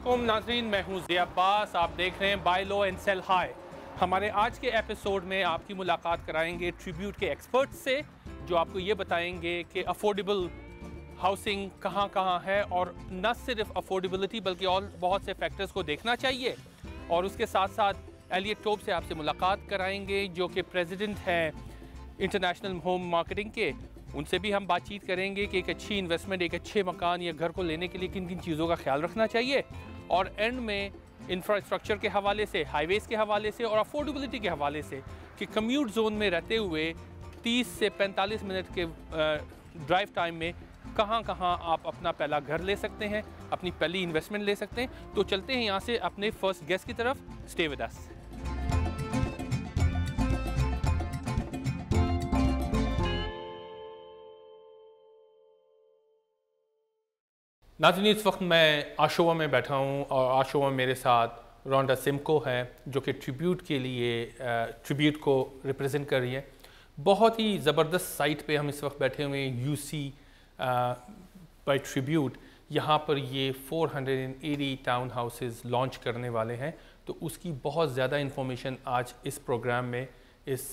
अस्सलामुअलैकुम नाज़रीन, मैं हूँ ज़िया अब्बास। आप देख रहे हैं buy low and sell high. हमारे आज के एपिसोड में आपकी मुलाकात कराएंगे ट्रिब्यूट के एक्सपर्ट्स से, जो आपको ये बताएंगे कि अफोर्डेबल हाउसिंग कहाँ कहाँ है, और न सिर्फ अफोर्डेबिलिटी बल्कि और बहुत से फैक्टर्स को देखना चाहिए। और उसके साथ साथ एलियट टोप से आपसे मुलाकात कराएंगे, जो कि प्रेसिडेंट हैं इंटरनेशनल होम मार्केटिंग के। उनसे भी हम बातचीत करेंगे कि एक अच्छी इन्वेस्टमेंट, एक अच्छे मकान या घर को लेने के लिए किन किन चीज़ों का ख्याल रखना चाहिए। और एंड में इंफ्रास्ट्रक्चर के हवाले से, हाईवेज़ के हवाले से और अफोर्डेबिलिटी के हवाले से कि कम्यूट जोन में रहते हुए 30 से 45 मिनट के ड्राइव टाइम में कहाँ कहाँ आप अपना पहला घर ले सकते हैं, अपनी पहली इन्वेस्टमेंट ले सकते हैं। तो चलते हैं यहाँ से अपने फर्स्ट गेस्ट की तरफ। Stay with us. नाज़रीन, इस वक्त मैं आशोवा में बैठा हूँ और आशोवा में मेरे साथ रोंडा सिमको है, जो कि ट्रिब्यूट के लिए ट्रिब्यूट को रिप्रेजेंट कर रही है। बहुत ही ज़बरदस्त साइट पे हम इस वक्त बैठे हुए हैं, यूसी बाय ट्रिब्यूट। यहाँ पर ये 480 टाउन हाउसेस लॉन्च करने वाले हैं। तो उसकी बहुत ज़्यादा इंफॉर्मेशन आज इस प्रोग्राम में, इस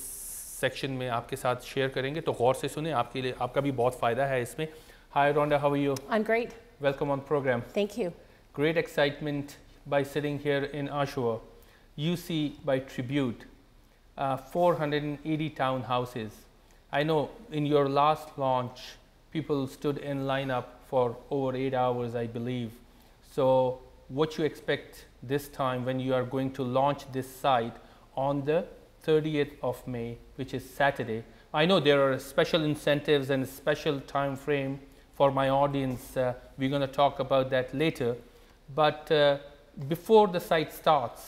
सेक्शन में आपके साथ शेयर करेंगे। तो गौर से सुने, आपके लिए, आपका भी बहुत फ़ायदा है इसमें। Hi Rhonda, how are you? I'm great. Welcome on program. Thank you. Great excitement by sitting here in Oshawa. UC by Tribute, 480 townhouses. I know in your last launch, people stood in lineup for over 8 hours, I believe. So what you expect this time when you are going to launch this site on the 30th of May, which is Saturday? I know there are special incentives and special time frame for my audience. We're going to talk about that later. But before the site starts,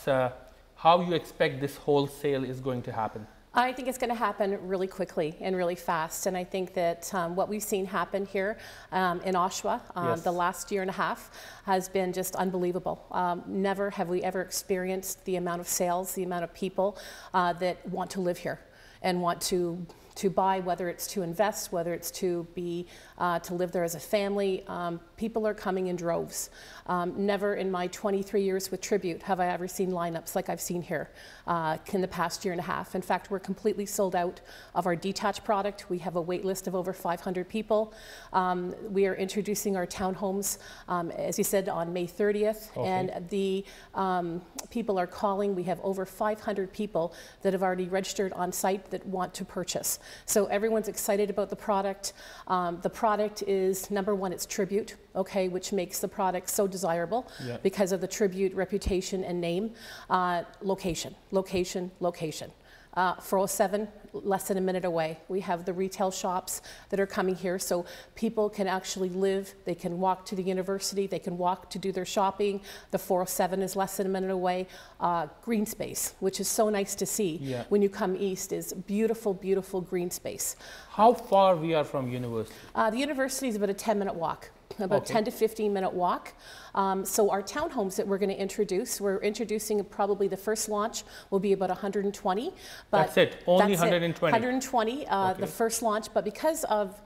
how you expect this wholesale is going to happen? I think it's going to happen really quickly and really fast. And I think that what we've seen happen here in Oshawa Yes. the last year and a half has been just unbelievable. Never have we ever experienced the amount of sales, the amount of people that want to live here and want to buy, whether it's to invest, whether it's to be to live there as a family. People are coming in droves. Never in my 23 years with Tribute have I ever seen lineups like I've seen here in the past year and a half. In fact, we're completely sold out of our detached product. We have a wait list of over 500 people. We are introducing our townhomes, as you said, on May 30th. Okay. And the people are calling. We have over 500 people that have already registered on site that want to purchase. So everyone's excited about the product. The product is, number one, it's Tribute, okay, which makes the product so desirable because of the Tribute reputation and name. Location, location, location. 407, less than a minute away. We have the retail shops that are coming here, so people can actually live, they can walk to the university, they can walk to do their shopping. The 407 is less than a minute away. Green space, which is so nice to see when you come east, is beautiful, beautiful green space. How far we are from university? The university is about a 10-minute walk. About 10 to 15-minute walk. So our townhomes that we're going to introduce, we're introducing probably the first launch will be about 120. But That's it, only that's 120? 120, the first launch. But because of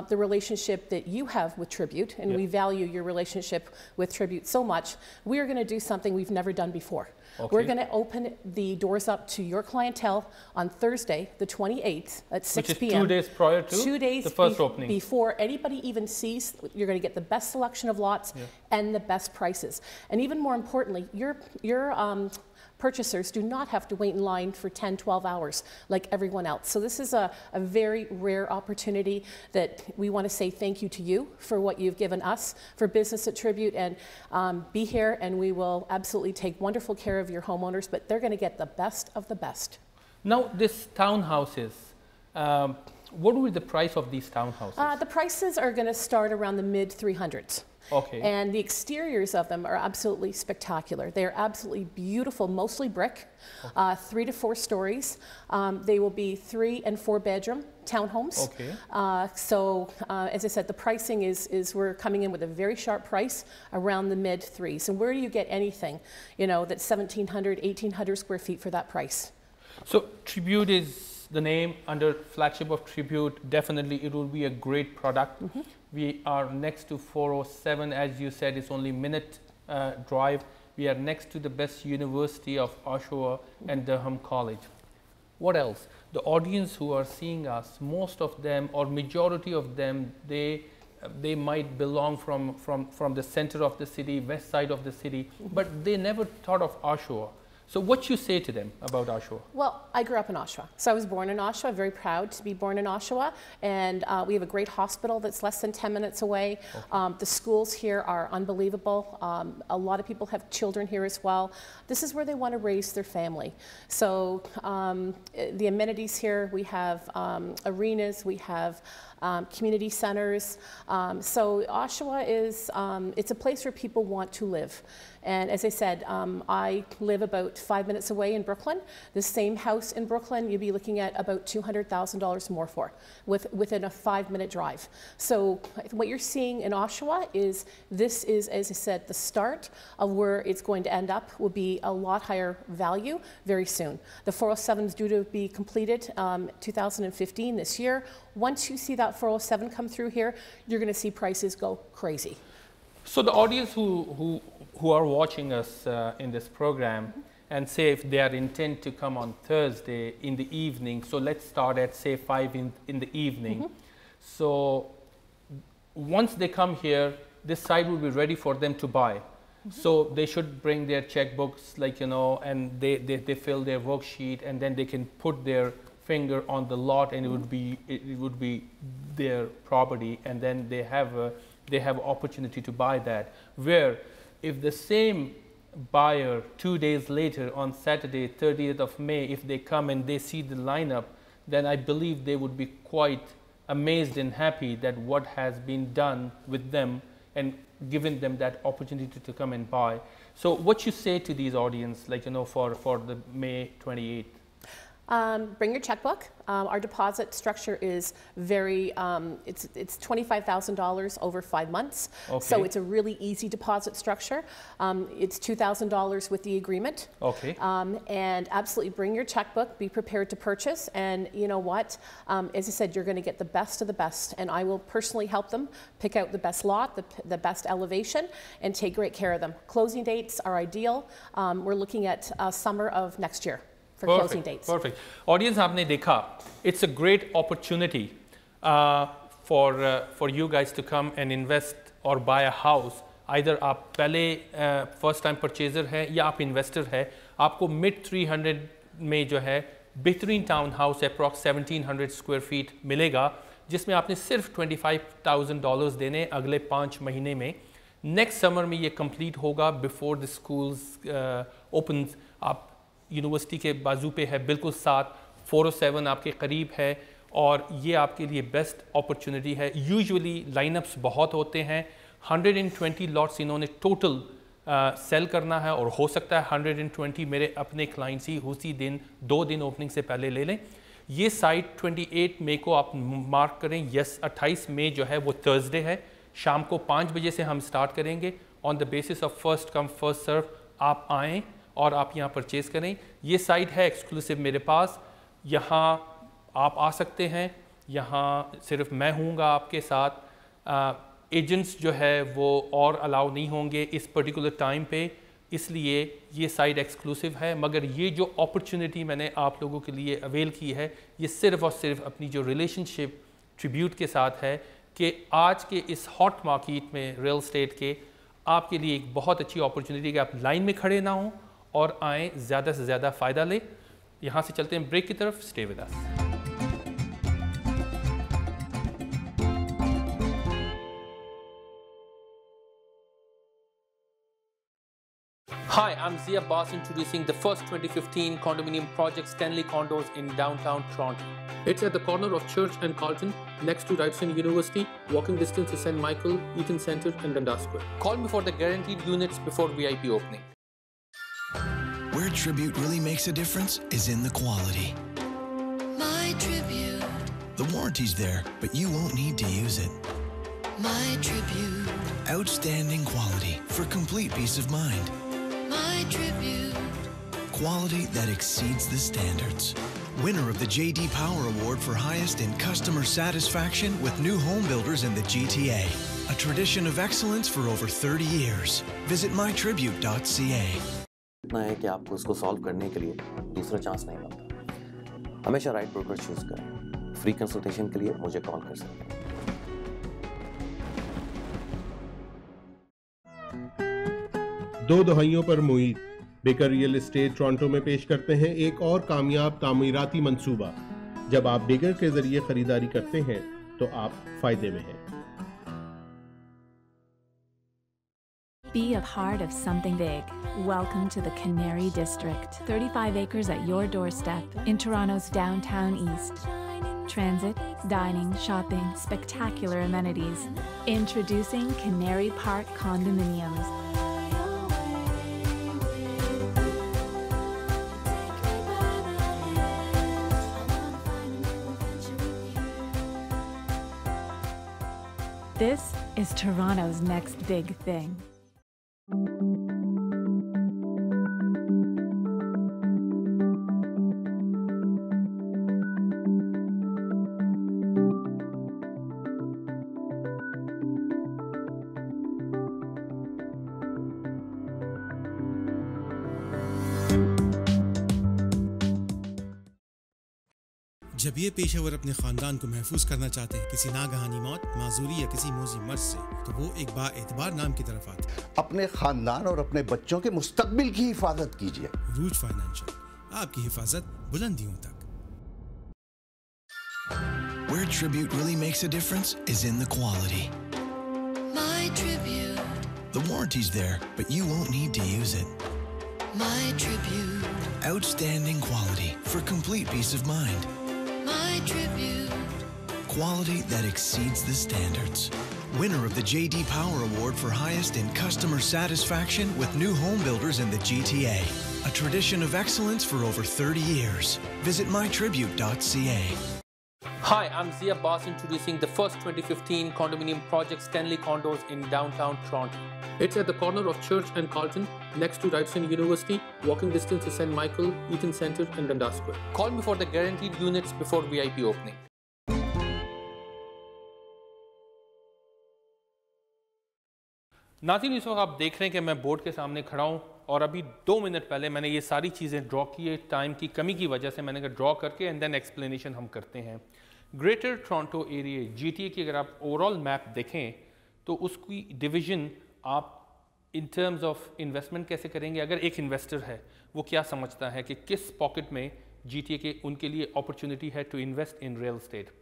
the relationship that you have with Tribute, and we value your relationship with Tribute so much, we are going to do something we've never done before. Okay. We're going to open the doors up to your clientele on Thursday, the 28th at 6 p.m. 2 days prior to 2 days the first opening. Before anybody even sees, you're going to get the best selection of lots and the best prices. And even more importantly, your purchasers do not have to wait in line for 10, 12 hours like everyone else. So this is a very rare opportunity that we want to say thank you to you for what you've given us for Business at Tribute, and be here, and we will absolutely take wonderful care of your homeowners, but they're going to get the best of the best. Now, this townhouses, what will be the price of these townhouses? The prices are going to start around the mid 300s. Okay. And the exteriors of them are absolutely spectacular. They're absolutely beautiful, mostly brick, 3 to 4 stories. They will be 3 and 4 bedroom townhomes. Okay. As I said, the pricing is we're coming in with a very sharp price around the mid 3s. And where do you get anything, you know, that's 1,700, 1,800 square feet for that price? So Tribute is the name, under flagship of Tribute. Definitely it will be a great product. We are next to 407, as you said, it's only minute drive. We are next to the best university of Oshawa and Durham College. What else? The audience who are seeing us, most of them or majority of them, they might belong from the center of the city, west side of the city, but they never thought of Oshawa. So what you say to them about Oshawa? Well, I grew up in Oshawa. So I was born in Oshawa, very proud to be born in Oshawa. And we have a great hospital that's less than 10 minutes away. Okay. The schools here are unbelievable. A lot of people have children here as well. This is where they want to raise their family. So the amenities here, we have arenas, we have community centers. So Oshawa is, it's a place where people want to live. And as I said, I live about 5 minutes away in Brooklyn. The same house in Brooklyn, you'd be looking at about $200,000 more for, within a 5-minute drive. So what you're seeing in Oshawa is, this is, as I said, the start of where it's going to end up. Will be a lot higher value very soon. The 407 is due to be completed 2015 this year. Once you see that 407 come through here, you're going to see prices go crazy. So the audience who are watching us in this program, and say if they are intent to come on Thursday in the evening, so let's start at say 5 in the evening. So once they come here, this site will be ready for them to buy. So they should bring their checkbooks, like, you know, and they fill their worksheet, and then they can put their finger on the lot, and it would be their property, and then they have opportunity to buy that. Where if the same buyer 2 days later on Saturday 30th of May, if they come and they see the lineup, then I believe they would be quite amazed and happy that what has been done with them and given them that opportunity to come and buy. So what you say to these audience, like, you know, for the May 28th? Bring your checkbook. Our deposit structure is very, it's $25,000 over 5 months. Okay. So it's a really easy deposit structure. It's $2,000 with the agreement. Okay. And absolutely bring your checkbook, be prepared to purchase. And you know what, as I said, you're going to get the best of the best. And I will personally help them pick out the best lot, the best elevation, and take great care of them. Closing dates are ideal. We're looking at summer of next year. For closing dates. Perfect. Audience, आपने देखा, it's a great opportunity for you guys to come and invest or buy a house. Either आप पहले first time purchaser है या आप investor है, आपको mid 300 में जो है बेहतरीन town house approx 1700 square feet मिलेगा, जिसमें आपने सिर्फ $25,000 देने अगले 5 महीने में. Next summer में ये complete होगा before the schools opens. आप यूनिवर्सिटी के बाजू पे है, बिल्कुल साथ, 407 आपके करीब है, और ये आपके लिए बेस्ट अपॉर्चुनिटी है. यूजुअली लाइनअप्स बहुत होते हैं. 120 लॉट्स इन्होंने टोटल सेल करना है, और हो सकता है 120 मेरे अपने क्लाइंट्स ही उसी दिन 2 दिन ओपनिंग से पहले ले लें. ये साइट 28 मई को आप मार्क करें. यस, 28 मई जो है वो थर्सडे है. शाम को 5 बजे से हम स्टार्ट करेंगे. On the basis of first come first serve आप आएँ और आप यहाँ परचेज़ करें. ये साइट है एक्सक्लूसिव मेरे पास. यहाँ आप आ सकते हैं. यहाँ सिर्फ मैं हूँगा आपके साथ. एजेंट्स जो है वो और अलाउ नहीं होंगे इस पर्टिकुलर टाइम पे, इसलिए ये साइट एक्सक्लूसिव है. मगर ये जो अपॉर्चुनिटी मैंने आप लोगों के लिए अवेल की है, ये सिर्फ और सिर्फ अपनी जो रिलेशनशिप ट्रिब्यूट के साथ है कि आज के इस हॉट मार्केट में रियल एस्टेट के आपके लिए एक बहुत अच्छी अपॉर्चुनिटी कि आप लाइन में खड़े ना हों और आएँ, ज़्यादा से ज़्यादा फ़ायदा लें. यहाँ से चलते हैं ब्रेक की तरफ. Stay with us. Hi, I'm Zia Abbas introducing the first 2015 condominium project, Stanley Condos in downtown Toronto. It's at the corner of Church and Carlton, next to Ryerson University, walking distance to St. Michael, Eaton Centre and Dundas Square. Call me for the guaranteed units before VIP opening. Where Tribute really makes a difference is in the quality. My Tribute. The warranty's there, but you won't need to use it. My Tribute. Outstanding quality for complete peace of mind. My Tribute. Quality that exceeds the standards. winner of the JD Power Award for highest in customer satisfaction with new home builders in the GTA. A tradition of excellence for over 30 years. Visit mytribute.ca. इतना है कि आपको उसको solve करने के लिए दूसरा chance नहीं मिलता। हमेशा राइट ब्रोकर चूज करें। फ्री कंसल्टेशन के लिए मुझे कॉल कर सकते हैं। दो दहाइयों पर मुई बेकर रियल एस्टेट टोरंटो में पेश करते हैं एक और कामयाब तामीराती मंसूबा। जब आप बेकर के जरिए खरीदारी करते हैं तो आप फायदे में हैं। Be a part of something big. Welcome to the Canary District. 35 acres at your doorstep in Toronto's downtown east. Transit, dining, shopping, spectacular amenities. Introducing Canary Park Condominiums. This is Toronto's next big thing. जब ये पेशेवर अपने खानदान को महफूज करना चाहते हैं किसी नागहानी मौत, माजूरी या किसी मोजी मर्ज से, तो वो एक बाएतबार नाम की तरफ आते हैं। अपने खानदान और अपने बच्चों के मुस्तकबिल की हिफाजत कीजिए। रूज फाइनेंशियल, आपकी हिफाजत बुलंदियों तक। Where tribute really makes a difference is in the quality. My tribute, The warranty's there, but you won't need to use it. my tribute, Outstanding quality for complete peace of mind. my tribute, Quality that exceeds the standards. Winner of the JD Power Award for highest in customer satisfaction with new home builders in the GTA. A tradition of excellence for over 30 years. Visit mytribute.ca. Hi, I'm Zia Abbas introducing the first 2015 condominium project Stanley Condos in downtown Toronto. It's at the corner of Church and Carlton, next to Ryerson University, walking distance to St. Michael, Eaton Centre and Dundas Square. Call me for the guaranteed units before VIP opening. नाज़रीन, इस वक्त आप देख रहे हैं कि मैं board के सामने खड़ा हूँ और अभी 2 मिनट पहले मैंने ये सारी चीज़ें ड्रॉ की है। टाइम की कमी की वजह से मैंने कहा ड्रॉ करके एंड देन एक्सप्लेनेशन हम करते हैं। ग्रेटर टोरंटो एरिया GTA की अगर आप ओवरऑल मैप देखें तो उसकी डिवीज़न आप इन टर्म्स ऑफ इन्वेस्टमेंट कैसे करेंगे। अगर एक इन्वेस्टर है वो क्या समझता है कि किस पॉकेट में GTA के उनके लिए अपॉर्चुनिटी है to invest in real estate.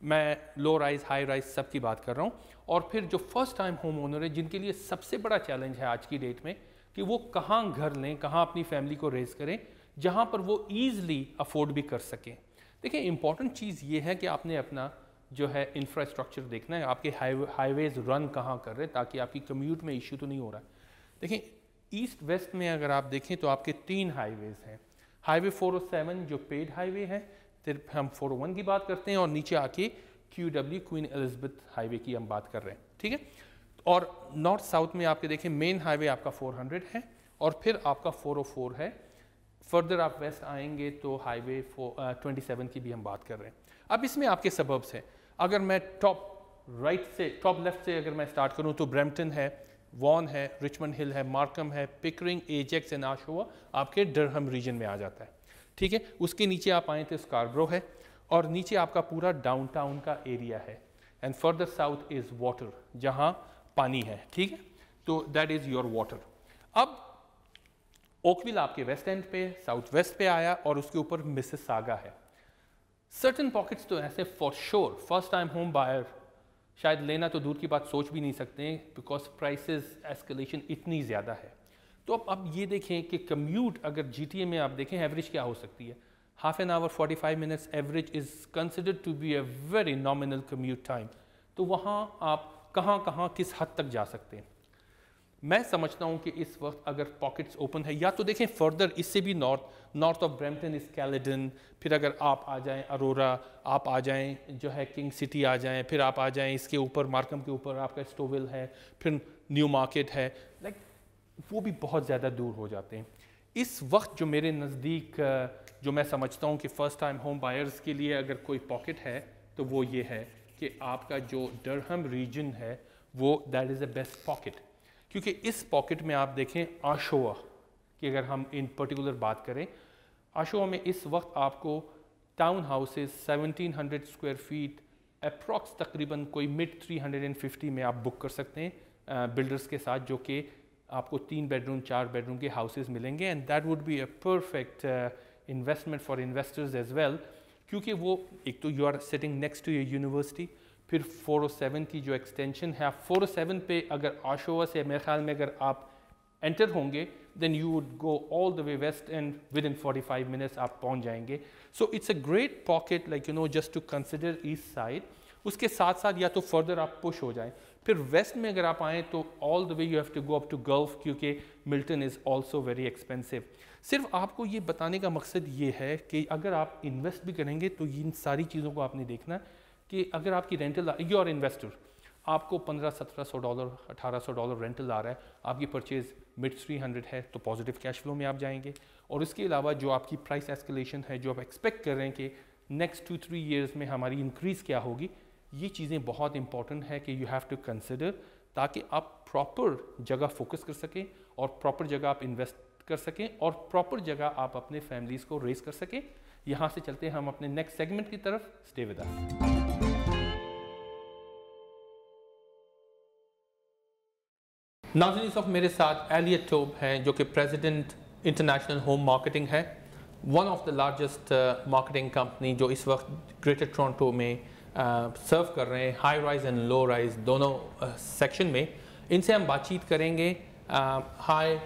मैं लो राइज हाई राइज सब की बात कर रहा हूँ। और फिर जो फर्स्ट टाइम होम ओनर है जिनके लिए सबसे बड़ा चैलेंज है आज की डेट में कि वो कहाँ घर लें, कहाँ अपनी फैमिली को रेज करें जहाँ पर वो ईज़िली अफोर्ड भी कर सकें। देखिए इंपॉर्टेंट चीज़ ये है कि आपने अपना जो है इंफ्रास्ट्रक्चर देखना है, आपके हाईवेज़ रन कहाँ कर रहे हैं ताकि आपकी कम्यूट में इशू तो नहीं हो रहा है। देखिए ईस्ट वेस्ट में अगर आप देखें तो आपके 3 हाईवेज़ हैं। हाईवे 407 जो पेड हाईवे है, फिर हम 401 की बात करते हैं और नीचे आके QW क्वीन एलिजाबेथ हाईवे की हम बात कर रहे हैं, ठीक है। और नॉर्थ साउथ में आपके देखें मेन हाईवे आपका 400 है और फिर आपका 404 है। फर्दर आप वेस्ट आएंगे तो हाईवे 27 की भी हम बात कर रहे हैं। अब इसमें आपके सबब्स हैं। अगर मैं टॉप लेफ्ट से अगर मैं स्टार्ट करूं तो ब्रैम्पटन है, वॉन है, रिचमंड हिल है, मार्कम है, पिकरिंग, एजेक्स एंड आशोवा आपके डरहम रीजन में आ जाता है, ठीक है। उसके नीचे आप आए तो स्कारब्रो है और नीचे आपका पूरा डाउनटाउन का एरिया है and further south is water जहाँ पानी है, ठीक है। तो दैट इज़ योर वाटर। अब ओकविल आपके वेस्ट एंड पे, साउथ वेस्ट पे आया और उसके ऊपर मिसिसागा है। सर्टन पॉकेट्स तो ऐसे for sure first time home buyer शायद लेना तो दूर की बात सोच भी नहीं सकते बिकॉज प्राइसेस एस्केलेशन इतनी ज़्यादा है। तो अब ये देखें कि कम्यूट अगर GTA में आप देखें एवरेज क्या हो सकती है, half an hour 45 minutes average is considered to be a very nominal commute time. तो वहाँ आप कहाँ किस हद तक जा सकते हैं। मैं समझता हूँ कि इस वक्त अगर पॉकेट्स ओपन है या तो देखें फर्दर इससे भी नॉर्थ ऑफ ब्रैम्पटन इस कैलेडन, फिर अगर आप आ जाएं अरोरा, आप आ जाएं जो है किंग सिटी आ जाएं, फिर आप आ जाएं इसके ऊपर मार्कम के ऊपर आपका स्टोविल है, फिर न्यू मार्केट है, लाइक वो भी बहुत ज़्यादा दूर हो जाते हैं। इस वक्त जो मेरे नज़दीक जो मैं समझता हूँ कि फ़र्स्ट टाइम होम बायर्स के लिए अगर कोई पॉकेट है तो वो ये है कि आपका जो डरहम रीजन है वो that is the best pocket, क्योंकि इस पॉकेट में आप देखें आशोआ की अगर हम इन पर्टिकुलर बात करें, आशोआ में इस वक्त आपको town houses 1700 square feet approx तकरीबन कोई मिड 350 में आप बुक कर सकते हैं बिल्डर्स के साथ, जो कि आपको 3 बेडरूम 4 बेडरूम के हाउसेस मिलेंगे and that would be a perfect investment for investors as well, क्योंकि वो एक तो you are sitting next to your university, फिर 407 की जो एक्सटेंशन है, 407 पे अगर आशोआ से मेरे ख्याल में अगर आप एंटर होंगे then you would go all the way west end within 45 minutes आप पहुंच जाएंगे। So it's a great pocket like just to consider east side. उसके साथ साथ या तो फर्दर आप पुश हो जाएं, फिर वेस्ट में अगर आप आएँ तो all the way you have to go up to Gulf, क्योंकि Milton is also very expensive. सिर्फ आपको ये बताने का मकसद ये है कि अगर आप इन्वेस्ट भी करेंगे तो इन सारी चीज़ों को आपने देखना है कि अगर आपकी रेंटल यू आर इन्वेस्टर, आपको $1500-1700 $1800 रेंटल आ रहा है, आपकी परचेज़ मिड 300 है तो पॉजिटिव कैश फ्लो में आप जाएंगे। और इसके अलावा जो आपकी प्राइस एस्केलेशन है, जो आप एक्सपेक्ट कर रहे हैं कि नेक्स्ट 2-3 ईयर्स में हमारी इंक्रीज़ क्या होगी, ये चीज़ें बहुत इंपॉर्टेंट है कि यू हैव टू कंसिडर, ताकि आप प्रॉपर जगह फोकस कर सकें और प्रॉपर जगह आप इन्वेस्ट कर सकें और प्रॉपर जगह आप अपने फैमिलीज़ को रेस कर सकें। यहाँ से चलते हैं हम अपने नेक्स्ट सेगमेंट की तरफ। Stay with us. नाज़रीन ऑफ मेरे साथ एलियट टोब हैं जो कि प्रेसिडेंट इंटरनेशनल होम मार्केटिंग है, one of the largest marketing company जो इस वक्त ग्रेटर टोरंटो में सर्व कर रहे हैं, high rise and low rise दोनों सेक्शन में। इनसे हम बातचीत करेंगे। हाय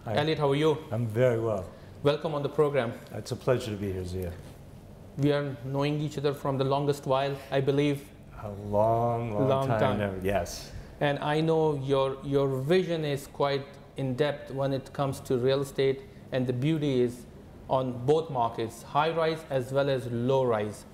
Elliot, how are you? I'm very well. Welcome on the program. It's a pleasure to be here, Zia. We are knowing each other from the longest while, I believe. A long time now. Yes. And I know your vision is quite in depth when it comes to real estate, and the beauty is on both markets, high rise as well as low rise.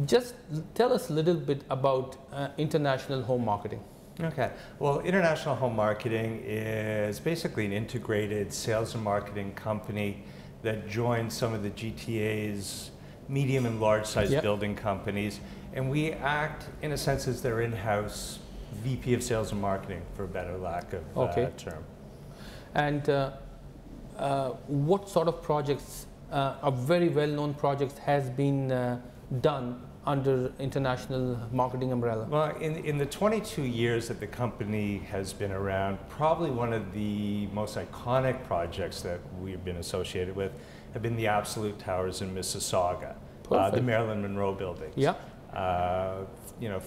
Just tell us a little bit about international home marketing. Okay. Well, International Home Marketing is basically an integrated sales and marketing company that joins some of the GTA's medium and large size building companies. And we act, in a sense, as their in-house VP of sales and marketing, for a better lack of term. And what sort of projects, a very well-known project has been done under international marketing umbrella? Well, in the 22 years that the company has been around, probably one of the most iconic projects that we've been associated with have been the Absolute Towers in Mississauga, the Marilyn Monroe buildings. Yeah.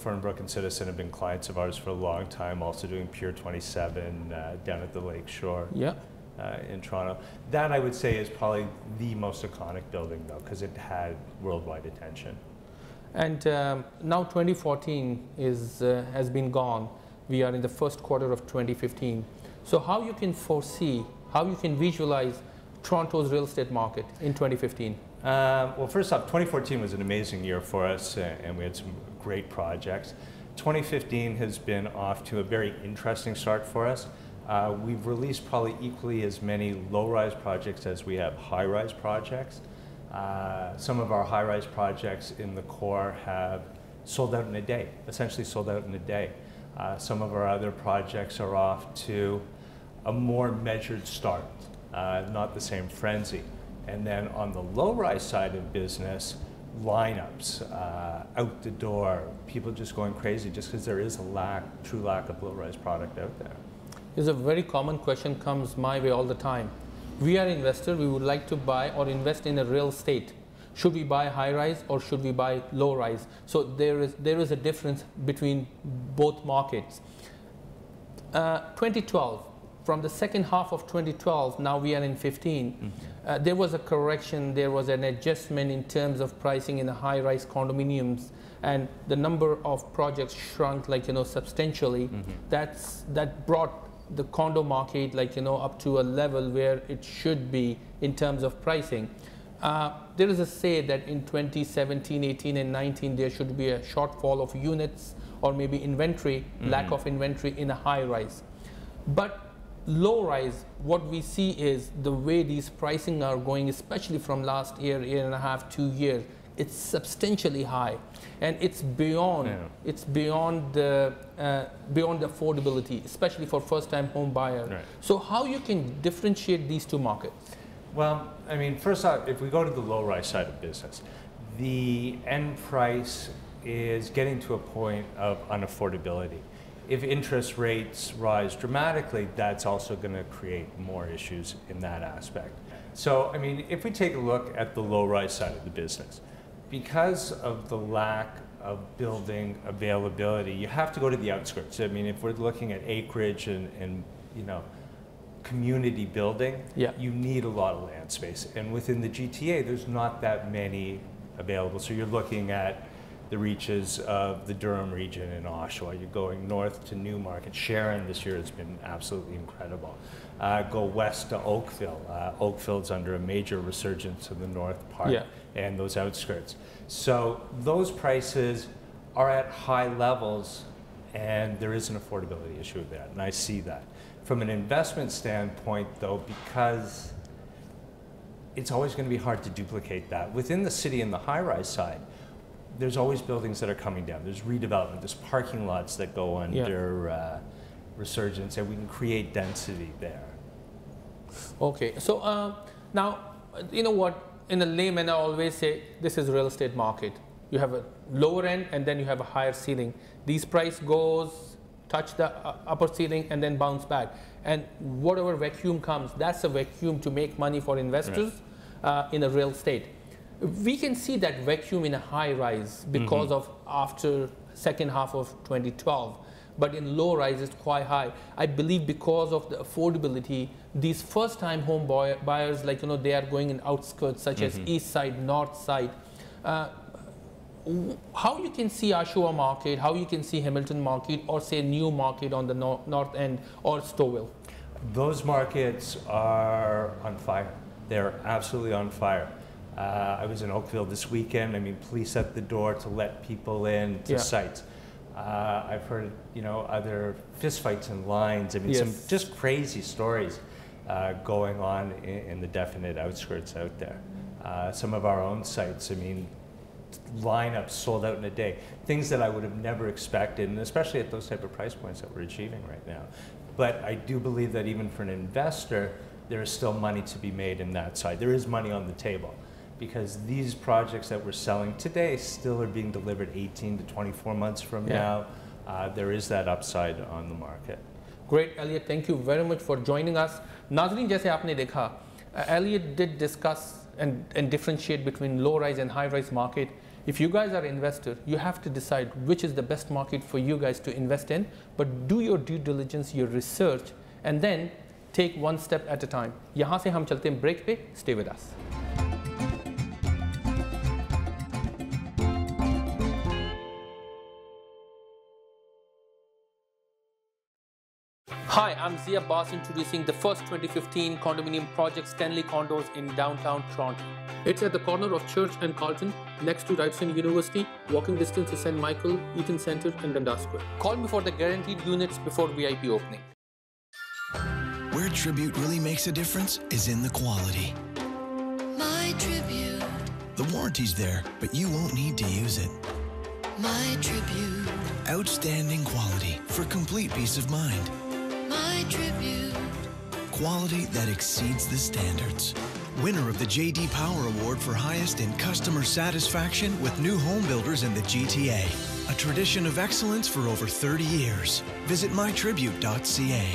Fernbrook and Citizen have been clients of ours for a long time, also doing Pier 27 down at the Lake Shore. In Toronto. That I would say is probably the most iconic building though, because it had worldwide attention. And now 2014 has been gone. We are in the first quarter of 2015. So how you can foresee, how you can visualize Toronto's real estate market in 2015? Well, first off, 2014 was an amazing year for us, and we had some great projects. 2015 has been off to a very interesting start for us. We've released probably equally as many low-rise projects as we have high-rise projects. Some of our high-rise projects in the core have sold out in a day, essentially sold out in a day. Some of our other projects are off to a more measured start, not the same frenzy. And then on the low-rise side of business, lineups, out the door, people just going crazy just because there is a true lack of low-rise product out there. There's a very common question comes my way all the time. We are investors, we would like to buy or invest in a real estate. Should we buy high rise or should we buy low rise? So there is a difference between both markets. 2012, from the second half of 2012, now we are in 15, there was a correction, there was an adjustment in terms of pricing in the high rise condominiums, and the number of projects shrunk substantially. That brought the condo market up to a level where it should be in terms of pricing. There is a say that in 2017, 18 and 19 there should be a shortfall of units or maybe inventory, lack of inventory in a high rise. But low rise, what we see is the way these pricing are going, especially from last year, year and a half, 2 years, it's substantially high, and it's beyond the affordability, especially for first-time home buyer. Right. So how you can differentiate these two markets? Well, I mean, first off, if we go to the low-rise side of business, the end price is getting to a point of unaffordability. If interest rates rise dramatically, that's also going to create more issues in that aspect. So, I mean, if we take a look at the low-rise side of the business, because of the lack of building availability, you have to go to the outskirts. I mean, if we're looking at acreage and you know, community building, you need a lot of land space. And within the GTA, there's not that many available. So you're looking at the reaches of the Durham region in Oshawa. You're going north to Newmarket. Sharon this year has been absolutely incredible. Go west to Oakville. Oakville's under a major resurgence in the north part and those outskirts. So those prices are at high levels, and there is an affordability issue with that, and I see that. From an investment standpoint, though, because it's always going to be hard to duplicate that. Within the city and the high-rise side, there's always buildings that are coming down. There's redevelopment, there's parking lots that go under resurgence, and we can create density there. Okay, so now, you know what, in a layman I always say, this is real estate market. You have a lower end and then you have a higher ceiling. These price goes, touch the upper ceiling and then bounce back. And whatever vacuum comes, that's a vacuum to make money for investors in a real estate. We can see that vacuum in a high rise because of after second half of 2012. But in low rise, it's quite high. I believe because of the affordability, these first-time home buyers, like, you know, they are going in outskirts such as east side, north side. How you can see Oshawa market, how you can see Hamilton market, or say New Market on the north end, or Stouffville? Those markets are on fire. They're absolutely on fire. I was in Oakville this weekend. I mean, police at the door to let people in to sites. I've heard, you know, other fistfights in lines. I mean, some just crazy stories going on in the definite outskirts out there. Some of our own sites, I mean, lineups sold out in a day. Things that I would have never expected, and especially at those type of price points that we're achieving right now. But I do believe that even for an investor, there is still money to be made in that side. There is money on the table, because these projects that we're selling today still are being delivered 18 to 24 months from now. There is that upside on the market. Great, Elliot. Thank you very much for joining us. Nazreen, जैसे आपने देखा, Elliot did discuss and differentiate between low-rise and high-rise market. If you guys are an investor, you have to decide which is the best market for you guys to invest in, but do your due diligence, your research, and then take one step at a time. यहाँ से हम चलते हैं break पे. Stay with us. Hi, I'm Zia Abbas introducing the first 2015 condominium project, Stanley Condos, in downtown Toronto. It's at the corner of Church and Carlton, next to Ryerson University, walking distance to St. Michael, Eaton Centre and Dundas Square. Call me for the guaranteed units before VIP opening. Where Tribute really makes a difference is in the quality. My Tribute. The warranty's there, but you won't need to use it. My Tribute. Outstanding quality for complete peace of mind. My Tribute. Quality that exceeds the standards. Winner of the J.D. Power Award for highest in customer satisfaction with new home builders in the GTA. A tradition of excellence for over 30 years. Visit mytribute.ca.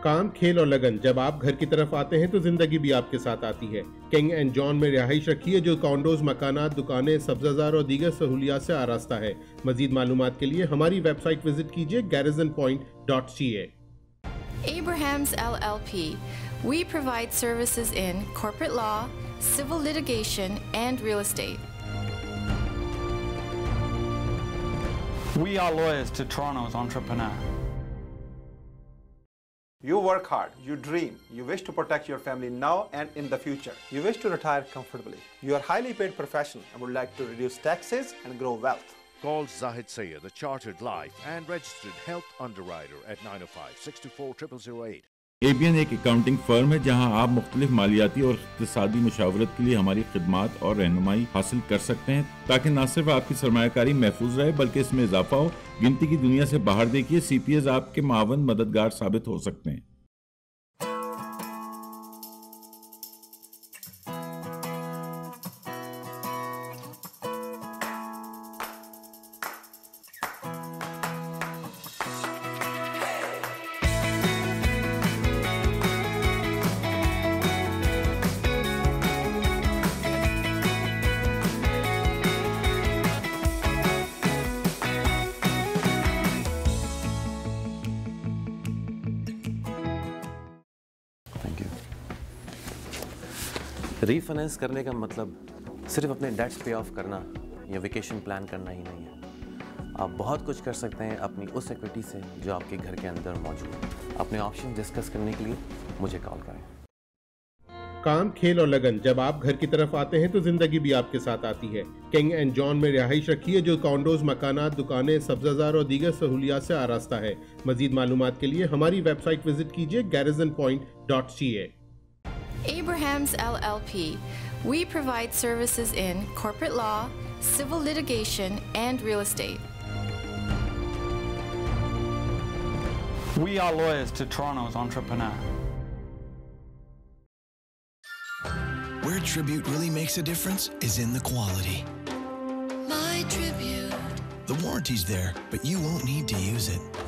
काम, खेल और लगन जब आप घर की तरफ आते हैं तो जिंदगी भी आपके साथ आती है। किंग एंड जॉन में रिहाइश रखी है जो कॉन्डोज, मकानात, दुकानें, सब्जाजार और दीगर सहूलियात से आरास्ता है। मजीद मालूमात के लिए हमारी वेबसाइट विजिट कीजिए garrisonpoint.ca। Abrahams LLP. We provide services in corporate law, civil litigation, and real estate. We are lawyers to Toronto's entrepreneur. You work hard, you dream, you wish to protect your family now and in the future. You wish to retire comfortably. You are a highly paid professional and would like to reduce taxes and grow wealth. Call Zahid Sayyed, a chartered life and registered health underwriter at 905-624-0008. ABN एक accounting firm है जहां आप मुख्तलिफ मालियाती और इक़्तिसादी मुशावरत के लिए हमारी खिदमात और रहनुमाई हासिल कर सकते हैं ताकि न सिर्फ आपकी सरमायाकारी महफूज रहे बल्कि इसमें इजाफा हो। गिनती की दुनिया से बाहर देखिए, CPAs आपके मावन मददगार साबित हो सकते हैं। रीफाइनेंस करने का मतलब सिर्फ अपने डेट्स पे ऑफ करना या वेकेशन प्लान करना ही नहीं है। आप बहुत कुछ कर सकते हैं अपनी उस इक्विटी से जो आपके घर के अंदर मौजूद है। अपने ऑप्शन डिस्कस करने के लिए मुझे कॉल करें। काम, खेल और लगन, जब आप घर की तरफ आते हैं तो जिंदगी भी आपके साथ आती है। किंग एंड जॉन में रिहाइश रखी है जो कॉन्डोज, मकानात, दुकानें, सब्जाजार और दीगर सहूलियात से आरास्ता है। मजीद मालूमात के लिए हमारी वेबसाइट विजिट कीजिए garrisonpoint.ca। Abrahams LLP. We provide services in corporate law, civil litigation, and real estate. We are lawyers to Toronto's entrepreneur. Where Tribute really makes a difference is in the quality. My Tribute. The warranty's there, but you won't need to use it.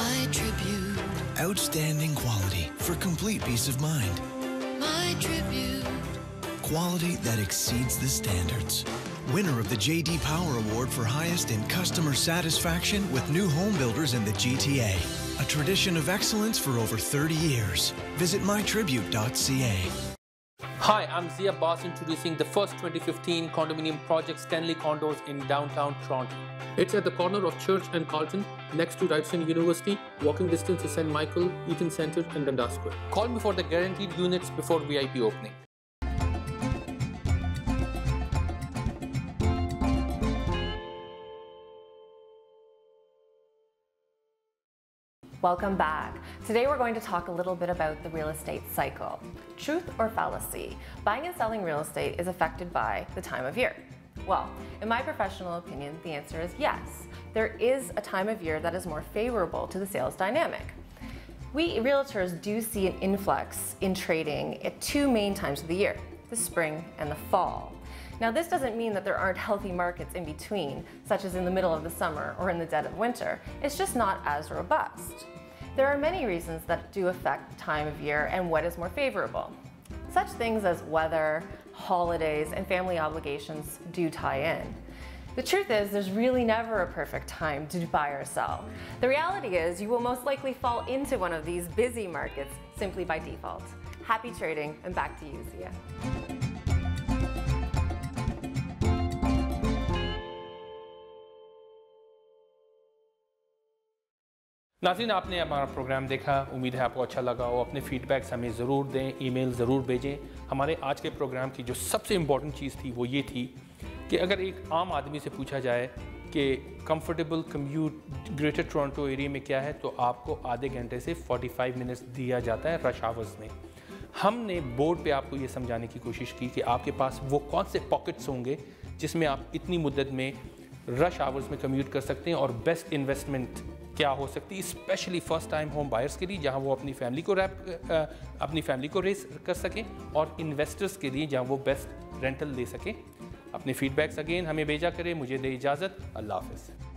My Tribute. Outstanding quality for complete peace of mind. My Tribute. Quality that exceeds the standards. Winner of the J.D. Power Award for highest in customer satisfaction with new home builders in the GTA. A tradition of excellence for over 30 years. Visit mytribute.ca. Hi, I'm Zia Abbas introducing the first 2015 condominium project Stanley Condos in downtown Toronto. It's at the corner of Church and Carlton, next to Ryerson University, walking distance to St. Michael, Eaton Centre and Dundas Square. Call me for the guaranteed units before VIP opening. Welcome back. Today we're going to talk a little bit about the real estate cycle. Truth or fallacy? Buying and selling real estate is affected by the time of year. Well, in my professional opinion, the answer is yes. There is a time of year that is more favorable to the sales dynamic. We realtors do see an influx in trading at two main times of the year, the spring and the fall. Now, this doesn't mean that there aren't healthy markets in between, such as in the middle of the summer or in the dead of winter. It's just not as robust. There are many reasons that do affect the time of year and what is more favorable. Such things as weather, holidays, and family obligations do tie in. The truth is, there's really never a perfect time to buy or sell. The reality is, you will most likely fall into one of these busy markets simply by default. Happy trading, and back to you, Zia. नाज़रीन, आपने हमारा programme देखा, उम्मीद है आपको अच्छा लगा हो। अपने फीडबैक्स हमें ज़रूर दें, ईमेल ज़रूर भेजें। हमारे आज के प्रोग्राम की जो सबसे इम्पॉर्टेंट चीज़ थी वो ये थी कि अगर एक आम आदमी से पूछा जाए कि comfortable commute greater Toronto area में क्या है, तो आपको आधे घंटे से 45 मिनट्स दिया जाता है रश आवर्स में। हमने बोर्ड पे आपको ये समझाने की कोशिश की कि आपके पास वो कौन से पॉकेट्स होंगे जिसमें आप इतनी मुद्दत में रश आवर्स में कम्यूट कर सकते हैं और बेस्ट इन्वेस्टमेंट क्या हो सकती है, specially first time home buyers के लिए जहां वो अपनी फैमिली को रेस कर सकें, और इन्वेस्टर्स के लिए जहां वो बेस्ट रेंटल ले सकें। अपने फीडबैक्स अगेन हमें भेजा करें। मुझे दे इजाज़त। अल्लाह हाफ़िज़।